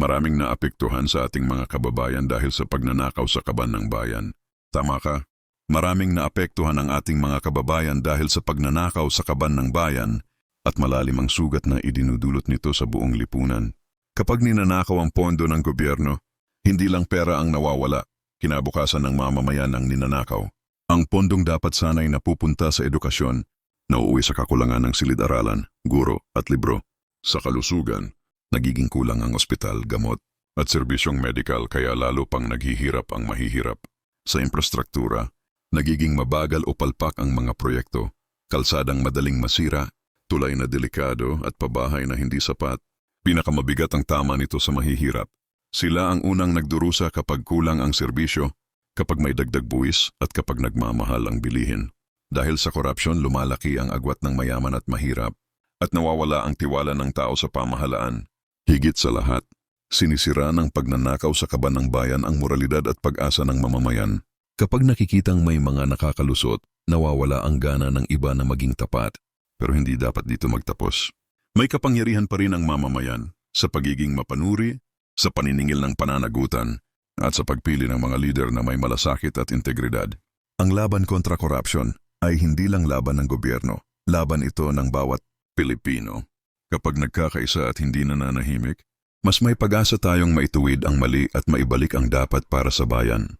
Maraming naapektuhan sa ating mga kababayan dahil sa pagnanakaw sa kaban ng bayan. Tama ka? Maraming naapektuhan ang ating mga kababayan dahil sa pagnanakaw sa kaban ng bayan at malalim ang sugat na idinudulot nito sa buong lipunan. Kapag ninanakaw ang pondo ng gobyerno, hindi lang pera ang nawawala, kinabukasan ng mamamayan ang ninanakaw. Ang pondong dapat sana'y napupunta sa edukasyon, nauuwi sa kakulangan ng silid-aralan, guro at libro. Sa kalusugan, nagiging kulang ang ospital, gamot at serbisyong medikal kaya lalo pang naghihirap ang mahihirap. Sa infrastruktura, nagiging mabagal o palpak ang mga proyekto, kalsadang madaling masira, tulay na delikado at pabahay na hindi sapat. Pinakamabigat ang tama nito sa mahihirap. Sila ang unang nagdurusa kapag kulang ang serbisyo, kapag may dagdag buwis at kapag nagmamahal ang bilihin. Dahil sa korupsyon lumalaki ang agwat ng mayaman at mahirap at nawawala ang tiwala ng tao sa pamahalaan. Higit sa lahat, sinisira ng pagnanakaw sa kaban ng bayan ang moralidad at pag-asa ng mamamayan. Kapag nakikitang may mga nakakalusot, nawawala ang gana ng iba na maging tapat. Pero hindi dapat dito magtapos. May kapangyarihan pa rin ang mamamayan sa pagiging mapanuri, sa paniningil ng pananagutan, at sa pagpili ng mga lider na may malasakit at integridad. Ang laban kontra korupsyon ay hindi lang laban ng gobyerno, laban ito ng bawat Pilipino. Kapag nagkakaisa at hindi nananahimik, mas may pag-asa tayong maituwid ang mali at maibalik ang dapat para sa bayan.